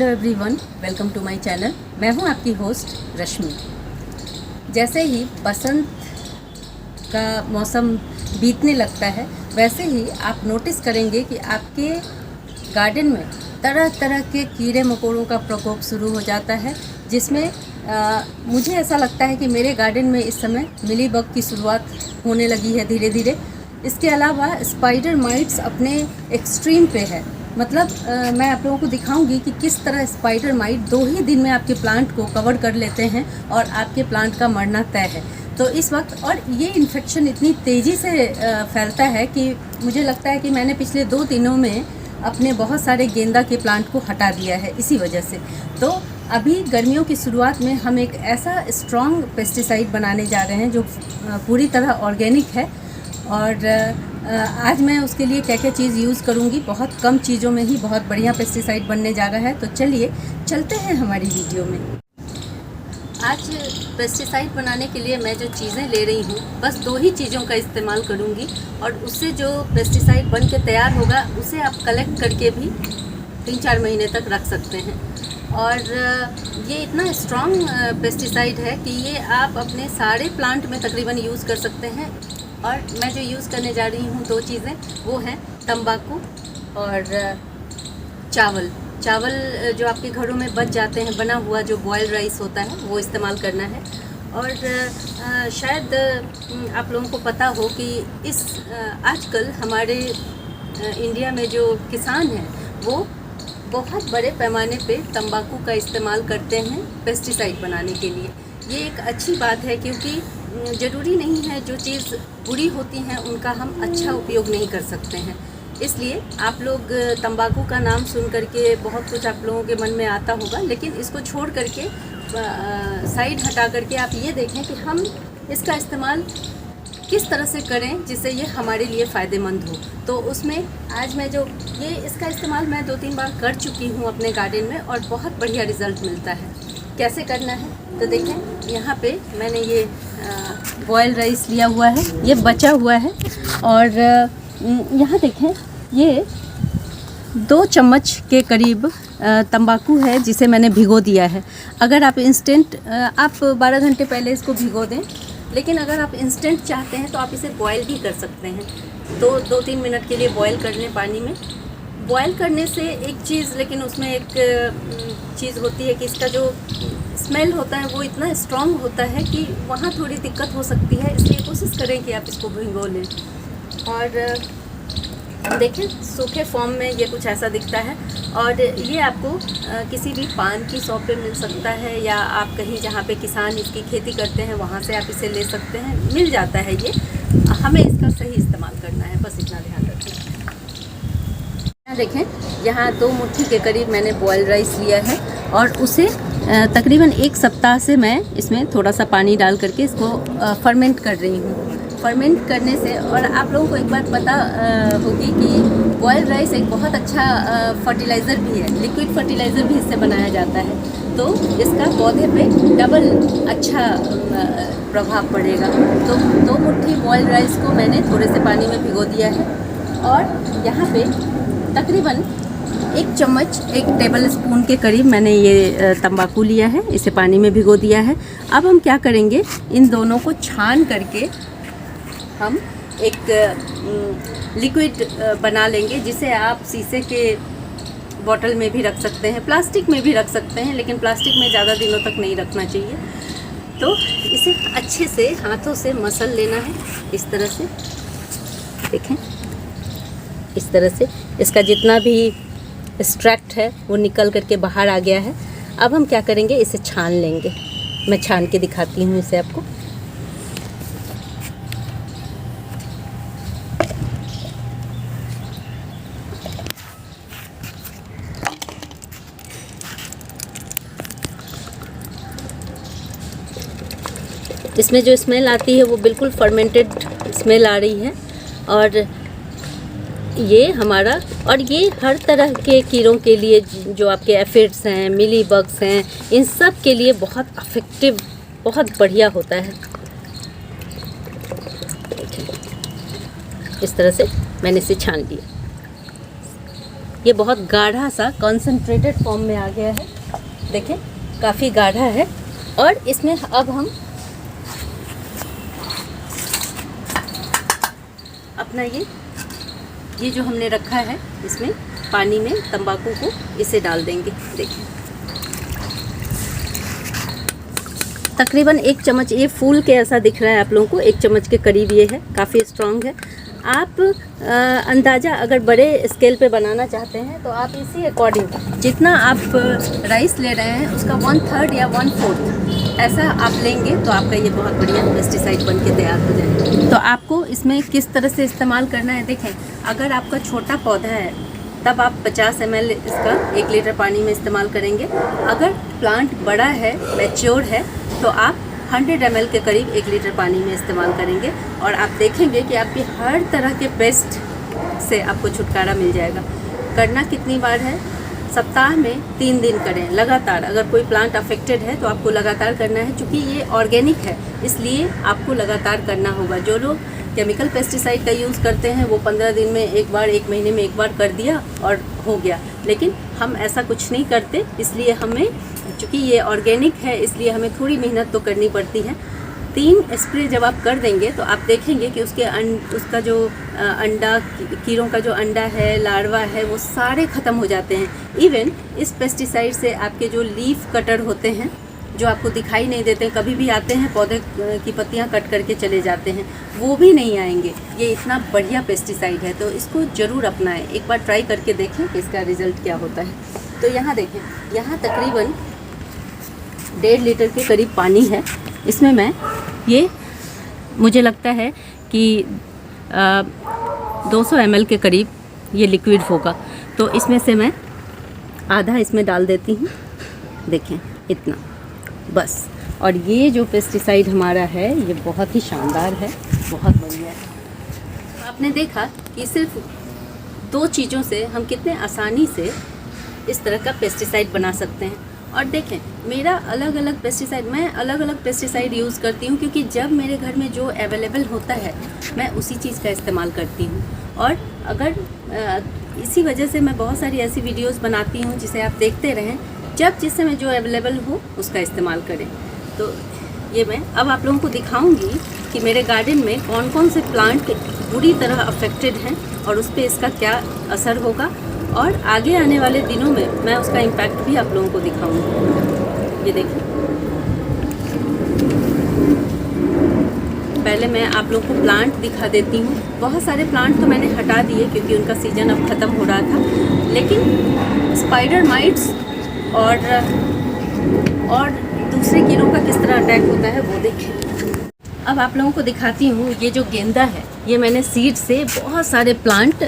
Hello everyone, welcome to my channel. मैं हूं आपकी होस्ट रश्मि। जैसे ही बसंत का मौसम बीतने लगता है वैसे ही आप नोटिस करेंगे कि आपके गार्डन में तरह तरह के कीड़े मकोड़ों का प्रकोप शुरू हो जाता है, जिसमें मुझे ऐसा लगता है कि मेरे गार्डन में इस समय मिली बग की शुरुआत होने लगी है धीरे धीरे। इसके अलावा स्पाइडर माइट्स अपने एक्सट्रीम पे है। मतलब मैं आप लोगों को दिखाऊंगी कि किस तरह स्पाइडर माइट 2 ही दिन में आपके प्लांट को कवर कर लेते हैं और आपके प्लांट का मरना तय है। तो इस वक्त और ये इन्फेक्शन इतनी तेज़ी से फैलता है कि मुझे लगता है कि मैंने पिछले 2 दिनों में अपने बहुत सारे गेंदा के प्लांट को हटा दिया है इसी वजह से। तो अभी गर्मियों की शुरुआत में हम एक ऐसा स्ट्रॉन्ग पेस्टिसाइड बनाने जा रहे हैं जो पूरी तरह ऑर्गेनिक है, और आज मैं उसके लिए क्या क्या चीज़ यूज़ करूँगी। बहुत कम चीज़ों में ही बहुत बढ़िया पेस्टिसाइड बनने जा रहा है। तो चलिए चलते हैं हमारी वीडियो में। आज पेस्टिसाइड बनाने के लिए मैं जो चीज़ें ले रही हूँ बस 2 ही चीज़ों का इस्तेमाल करूँगी, और उससे जो पेस्टिसाइड बन के तैयार होगा उसे आप कलेक्ट करके भी 3-4 महीने तक रख सकते हैं। और ये इतना स्ट्रॉन्ग पेस्टिसाइड है कि ये आप अपने सारे प्लांट में तकरीबन यूज़ कर सकते हैं। और मैं जो यूज़ करने जा रही हूँ 2 चीज़ें, वो हैं तंबाकू और चावल जो आपके घरों में बच जाते हैं, बना हुआ जो बॉयल राइस होता है वो इस्तेमाल करना है। और शायद आप लोगों को पता हो कि इस आजकल हमारे इंडिया में जो किसान हैं वो बहुत बड़े पैमाने पे तंबाकू का इस्तेमाल करते हैं पेस्टिसाइड बनाने के लिए। ये एक अच्छी बात है, क्योंकि ज़रूरी नहीं है जो चीज़ बुरी होती हैं उनका हम अच्छा उपयोग नहीं कर सकते हैं। इसलिए आप लोग तंबाकू का नाम सुन करके बहुत कुछ आप लोगों के मन में आता होगा, लेकिन इसको छोड़ करके साइड हटा करके आप ये देखें कि हम इसका इस्तेमाल किस तरह से करें जिससे ये हमारे लिए फ़ायदेमंद हो। तो उसमें आज मैं जो इसका इस्तेमाल मैं 2-3 बार कर चुकी हूँ अपने गार्डन में, और बहुत बढ़िया रिज़ल्ट मिलता है। कैसे करना है तो देखें, यहाँ पे मैंने ये बॉयल राइस लिया हुआ है, ये बचा हुआ है। और यहाँ देखें, ये 2 चम्मच के करीब तंबाकू है जिसे मैंने भिगो दिया है। अगर आप इंस्टेंट आप 12 घंटे पहले इसको भिगो दें, लेकिन अगर आप इंस्टेंट चाहते हैं तो आप इसे बॉयल भी कर सकते हैं। तो 2-3 मिनट के लिए बॉयल कर लें पानी में। बॉयल करने से एक चीज़, लेकिन उसमें एक चीज़ होती है कि इसका जो स्मेल होता है वो इतना स्ट्रॉन्ग होता है कि वहाँ थोड़ी दिक्कत हो सकती है। इसलिए कोशिश करें कि आप इसको भिगो लें। और देखें, सूखे फॉर्म में ये कुछ ऐसा दिखता है, और ये आपको किसी भी पान की शॉप पे मिल सकता है, या आप कहीं जहाँ पे किसान इसकी खेती करते हैं वहाँ से आप इसे ले सकते हैं, मिल जाता है ये। हमें इसका सही इस्तेमाल करना है, बस इतना ध्यान रखें। देखें, यहाँ 2 मुट्ठी के करीब मैंने बॉयल राइस लिया है, और उसे तकरीबन 1 सप्ताह से मैं इसमें थोड़ा सा पानी डाल करके इसको फर्मेंट कर रही हूँ। फर्मेंट करने से, और आप लोगों को एक बात पता होगी कि बॉयल राइस एक बहुत अच्छा फर्टिलाइज़र भी है, लिक्विड फर्टिलाइज़र भी इससे बनाया जाता है। तो इसका पौधे पे डबल अच्छा प्रभाव पड़ेगा। तो 2 मुट्ठी बॉयल राइस को मैंने थोड़े से पानी में भिगो दिया है, और यहाँ पे तकरीबन 1 चम्मच 1 टेबल स्पून के करीब मैंने ये तंबाकू लिया है, इसे पानी में भिगो दिया है। अब हम क्या करेंगे, इन दोनों को छान करके हम एक लिक्विड बना लेंगे, जिसे आप शीशे के बॉटल में भी रख सकते हैं, प्लास्टिक में भी रख सकते हैं, लेकिन प्लास्टिक में ज़्यादा दिनों तक नहीं रखना चाहिए। तो इसे अच्छे से हाथों से मसल लेना है, इस तरह से। देखें, इस तरह से इसका जितना भी एक्सट्रैक्ट है वो निकल करके बाहर आ गया है। अब हम क्या करेंगे, इसे छान लेंगे। मैं छान के दिखाती हूँ इसे आपको। इसमें जो स्मेल आती है वो बिल्कुल फर्मेंटेड स्मेल आ रही है, और ये हमारा, और ये हर तरह के कीड़ों के लिए, जो आपके एफिड्स हैं, मिली बग्स हैं, इन सब के लिए बहुत इफेक्टिव, बहुत बढ़िया होता है। इस तरह से मैंने इसे छान लिया। ये बहुत गाढ़ा सा कॉन्सेंट्रेटेड फॉर्म में आ गया है। देखें काफ़ी गाढ़ा है। और इसमें अब हम अपना ये जो हमने रखा है इसमें पानी में तंबाकू को इसे डाल देंगे। देखिए तकरीबन 1 चम्मच, ये फूल के ऐसा दिख रहा है आप लोगों को, 1 चम्मच के करीब ये है, काफ़ी स्ट्रॉन्ग है। आप अंदाज़ा अगर बड़े स्केल पे बनाना चाहते हैं तो आप इसी अकॉर्डिंग जितना आप राइस ले रहे हैं उसका 1/3 या 1/4 ऐसा आप लेंगे तो आपका ये बहुत बढ़िया पेस्टिसाइड बन के तैयार हो जाएगा। तो आपको इसमें किस तरह से इस्तेमाल करना है, देखें अगर आपका छोटा पौधा है तब आप 50 ml इसका 1 लीटर पानी में इस्तेमाल करेंगे। अगर प्लांट बड़ा है, मैच्योर है, तो आप 100 ml के करीब 1 लीटर पानी में इस्तेमाल करेंगे और आप देखेंगे कि आपकी हर तरह के पेस्ट से आपको छुटकारा मिल जाएगा। करना कितनी बार है, सप्ताह में 3 दिन करें लगातार। अगर कोई प्लांट अफेक्टेड है तो आपको लगातार करना है, क्योंकि ये ऑर्गेनिक है इसलिए आपको लगातार करना होगा। जो लोग केमिकल पेस्टिसाइड का यूज़ करते हैं वो 15 दिन में एक बार, 1 महीने में एक बार कर दिया और हो गया, लेकिन हम ऐसा कुछ नहीं करते। इसलिए हमें, चूँकि ये ऑर्गेनिक है इसलिए हमें थोड़ी मेहनत तो करनी पड़ती है। 3 स्प्रे जब आप कर देंगे तो आप देखेंगे कि उसका जो अंडा, कीड़ों का जो अंडा है, लार्वा है, वो सारे ख़त्म हो जाते हैं। इवन इस पेस्टिसाइड से आपके जो लीफ कटर होते हैं जो आपको दिखाई नहीं देते, कभी भी आते हैं पौधे की पत्तियां कट करके चले जाते हैं, वो भी नहीं आएंगे। ये इतना बढ़िया पेस्टिसाइड है, तो इसको ज़रूर अपनाएं। एक बार ट्राई करके देखें कि इसका रिज़ल्ट क्या होता है। तो यहाँ देखें, यहाँ तकरीबन 1.5 लीटर के करीब पानी है। इसमें मैं मुझे लगता है कि 200 ml के करीब ये लिक्विड होगा, तो इसमें से मैं आधा इसमें डाल देती हूँ। देखें इतना बस। और ये जो पेस्टिसाइड हमारा है ये बहुत ही शानदार है, बहुत बढ़िया है। आपने देखा कि सिर्फ 2 चीज़ों से हम कितने आसानी से इस तरह का पेस्टिसाइड बना सकते हैं। और देखें मेरा अलग अलग पेस्टिसाइड, मैं अलग अलग पेस्टिसाइड यूज़ करती हूँ, क्योंकि जब मेरे घर में जो अवेलेबल होता है मैं उसी चीज़ का इस्तेमाल करती हूँ। और अगर इसी वजह से मैं बहुत सारी ऐसी वीडियोस बनाती हूँ जिसे आप देखते रहें, जब जिस समय जो अवेलेबल हो उसका इस्तेमाल करें। तो ये मैं अब आप लोगों को दिखाऊंगी कि मेरे गार्डन में कौन कौन से प्लांट पूरी तरह अफेक्टेड हैं और उस पर इसका क्या असर होगा, और आगे आने वाले दिनों में मैं उसका इम्पैक्ट भी आप लोगों को दिखाऊंगी। ये देखिए, पहले मैं आप लोगों को प्लांट दिखा देती हूँ। बहुत सारे प्लांट तो मैंने हटा दिए क्योंकि उनका सीज़न अब ख़त्म हो रहा था, लेकिन स्पाइडर माइट्स और दूसरे कीड़ों का किस तरह अटैक होता है वो देखिए। अब आप लोगों को दिखाती हूँ, ये जो गेंदा है ये मैंने सीड से बहुत सारे प्लांट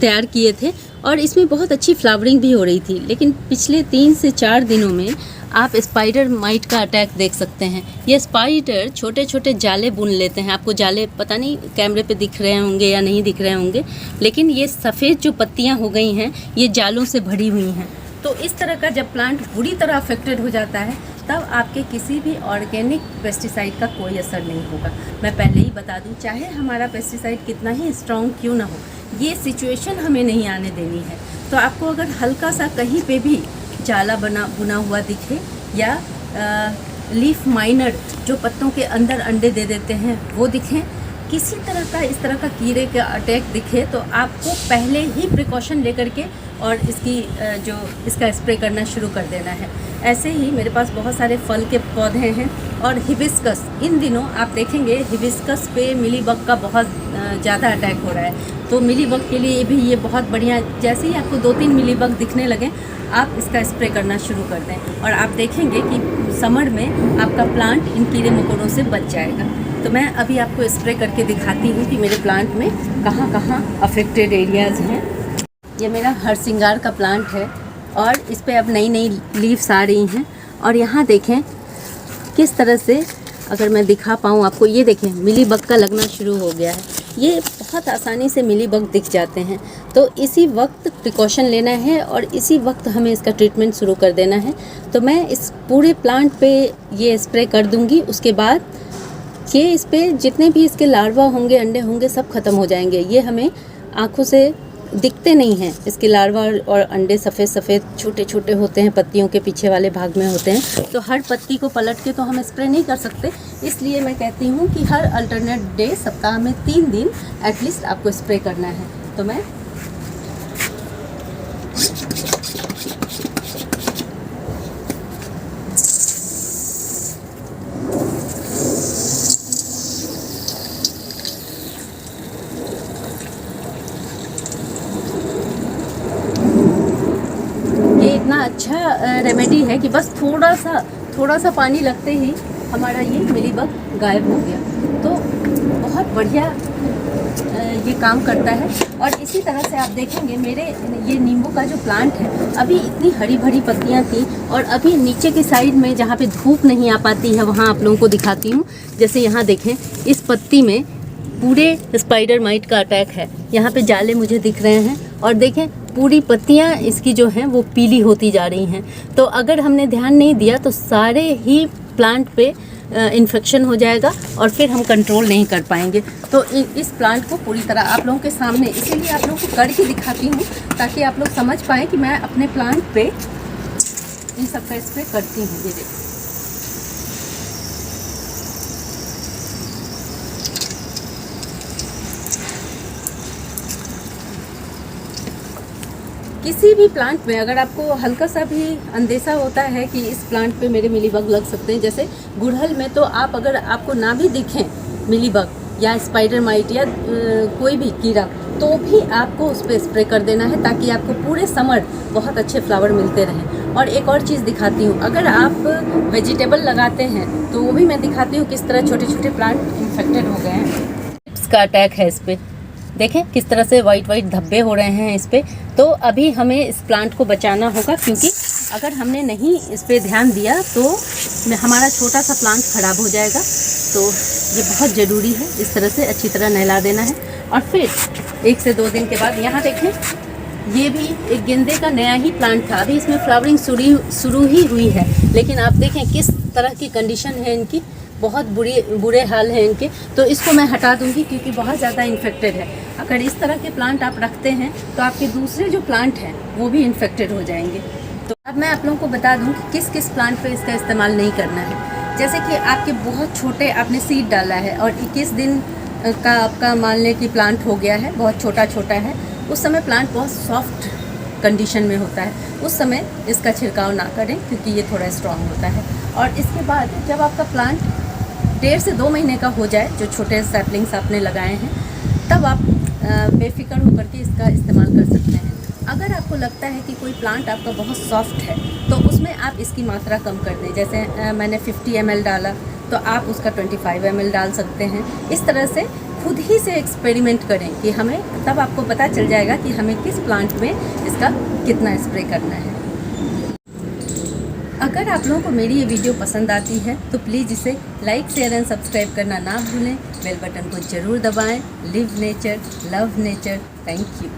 तैयार किए थे और इसमें बहुत अच्छी फ्लावरिंग भी हो रही थी, लेकिन पिछले 3 से 4 दिनों में आप स्पाइडर माइट का अटैक देख सकते हैं। ये स्पाइडर छोटे छोटे जाले बुन लेते हैं। आपको जाले पता नहीं कैमरे पे दिख रहे होंगे या नहीं दिख रहे होंगे, लेकिन ये सफ़ेद जो पत्तियां हो गई हैं ये जालों से भरी हुई हैं। तो इस तरह का जब प्लांट बुरी तरह अफेक्टेड हो जाता है तब आपके किसी भी ऑर्गेनिक पेस्टिसाइड का कोई असर नहीं होगा। मैं पहले ही बता दूं, चाहे हमारा पेस्टिसाइड कितना ही स्ट्रॉन्ग क्यों ना हो, ये सिचुएशन हमें नहीं आने देनी है। तो आपको अगर हल्का सा कहीं पे भी जाला बुना हुआ दिखे या लीफ माइनर जो पत्तों के अंदर अंडे दे देते हैं वो दिखें, किसी तरह का इस तरह का कीड़े का अटैक दिखे, तो आपको पहले ही प्रिकॉशन लेकर के और इसका स्प्रे करना शुरू कर देना है। ऐसे ही मेरे पास बहुत सारे फल के पौधे हैं और हिबिस्कस, इन दिनों आप देखेंगे हिबिस्कस पे मिलीबग का बहुत ज़्यादा अटैक हो रहा है। तो मिलीबग के लिए भी ये बहुत बढ़िया, जैसे ही आपको 2-3 मिलीबग दिखने लगें आप इसका स्प्रे करना शुरू कर दें और आप देखेंगे कि समर में आपका प्लांट इन कीड़े मकोड़ों से बच जाएगा। तो मैं अभी आपको स्प्रे करके दिखाती हूँ कि मेरे प्लांट में कहाँ कहाँ अफेक्टेड एरियाज़ हैं। ये मेरा हरसिंगार का प्लांट है और इस पे अब नई नई लीव्स आ रही हैं। और यहाँ देखें किस तरह से, अगर मैं दिखा पाऊँ आपको, ये देखें मिलीबग का लगना शुरू हो गया है। ये बहुत आसानी से मिलीबग दिख जाते हैं, तो इसी वक्त प्रिकॉशन लेना है और इसी वक्त हमें इसका ट्रीटमेंट शुरू कर देना है। तो मैं इस पूरे प्लांट पे ये स्प्रे कर दूँगी, उसके बाद ये इस पे जितने भी इसके लार्वा होंगे, अंडे होंगे, सब ख़त्म हो जाएंगे। ये हमें आँखों से दिखते नहीं हैं। इसके लार्वा और अंडे सफ़ेद सफ़ेद छोटे छोटे होते हैं, पत्तियों के पीछे वाले भाग में होते हैं। तो हर पत्ती को पलट के तो हम स्प्रे नहीं कर सकते, इसलिए मैं कहती हूँ कि हर अल्टरनेट डे सप्ताह में 3 दिन एटलीस्ट आपको स्प्रे करना है। तो मैं इतना अच्छा रेमेडी है कि बस थोड़ा सा पानी लगते ही हमारा ये मिलीबग गायब हो गया। तो बहुत बढ़िया ये काम करता है। और इसी तरह से आप देखेंगे मेरे ये नींबू का जो प्लांट है, अभी इतनी हरी भरी पत्तियां थी और अभी नीचे की साइड में जहाँ पे धूप नहीं आ पाती है वहाँ आप लोगों को दिखाती हूँ। जैसे यहाँ देखें, इस पत्ती में पूरे स्पाइडर माइट का अटैक है। यहाँ पे जाले मुझे दिख रहे हैं और देखें पूरी पत्तियाँ इसकी जो हैं वो पीली होती जा रही हैं। तो अगर हमने ध्यान नहीं दिया तो सारे ही प्लांट पे इन्फेक्शन हो जाएगा और फिर हम कंट्रोल नहीं कर पाएंगे। तो इस प्लांट को पूरी तरह आप लोगों के सामने इसीलिए आप लोगों को करके दिखाती हूँ ताकि आप लोग समझ पाएँ कि मैं अपने प्लांट पे इन सब का स्प्रे करती हूँ। ये देखिए, किसी भी प्लांट में अगर आपको हल्का सा भी अंदेशा होता है कि इस प्लांट पे मेरे मिलीबग लग सकते हैं, जैसे गुड़हल में, तो आप अगर आपको ना भी दिखें मिलीबग या स्पाइडर माइट या कोई भी कीड़ा, तो भी आपको उस पर स्प्रे कर देना है ताकि आपको पूरे समर बहुत अच्छे फ्लावर मिलते रहें। और एक और चीज़ दिखाती हूँ, अगर आप वेजिटेबल लगाते हैं तो वो भी मैं दिखाती हूँ किस तरह छोटे छोटे प्लांट इन्फेक्टेड हो गए हैं। इसका अटैक है इस पर, देखें किस तरह से वाइट धब्बे हो रहे हैं इस पर। तो अभी हमें इस प्लांट को बचाना होगा, क्योंकि अगर हमने नहीं इस पर ध्यान दिया तो हमारा छोटा सा प्लांट ख़राब हो जाएगा। तो ये बहुत ज़रूरी है, इस तरह से अच्छी तरह नहला देना है। और फिर 1 से 2 दिन के बाद यहाँ देखें, ये भी एक गेंदे का नया ही प्लांट था, अभी इसमें फ्लावरिंग शुरू ही हुई है, लेकिन आप देखें किस तरह की कंडीशन है इनकी, बहुत बुरे हाल हैं इनके। तो इसको मैं हटा दूंगी क्योंकि बहुत ज़्यादा इन्फेक्टेड है। अगर इस तरह के प्लांट आप रखते हैं तो आपके दूसरे जो प्लांट हैं वो भी इन्फेक्टेड हो जाएंगे। तो अब मैं आप लोगों को बता दूं कि किस किस प्लांट पे इसका इस्तेमाल नहीं करना है। जैसे कि आपके बहुत छोटे आपने सीड डाला है और 21 दिन का आपका मान लें कि प्लांट हो गया है, बहुत छोटा है, उस समय प्लांट बहुत सॉफ्ट कंडीशन में होता है, उस समय इसका छिड़काव ना करें क्योंकि ये थोड़ा स्ट्रॉन्ग होता है। और इसके बाद जब आपका प्लांट 1.5 से 2 महीने का हो जाए, जो छोटे सैपलिंग्स आपने लगाए हैं, तब आप बेफिक्र होकर के इसका इस्तेमाल कर सकते हैं। अगर आपको लगता है कि कोई प्लांट आपका बहुत सॉफ्ट है तो उसमें आप इसकी मात्रा कम कर दें। जैसे मैंने 50 ml डाला तो आप उसका 25 ml डाल सकते हैं। इस तरह से खुद ही से एक्सपेरिमेंट करें कि हमें, तब आपको पता चल जाएगा कि हमें किस प्लांट में इसका कितना स्प्रे करना है। अगर आप लोगों को मेरी ये वीडियो पसंद आती है तो प्लीज़ इसे लाइक, शेयर एंड सब्सक्राइब करना ना भूलें। बेल बटन को ज़रूर दबाएं। Live nature, love nature. Thank you.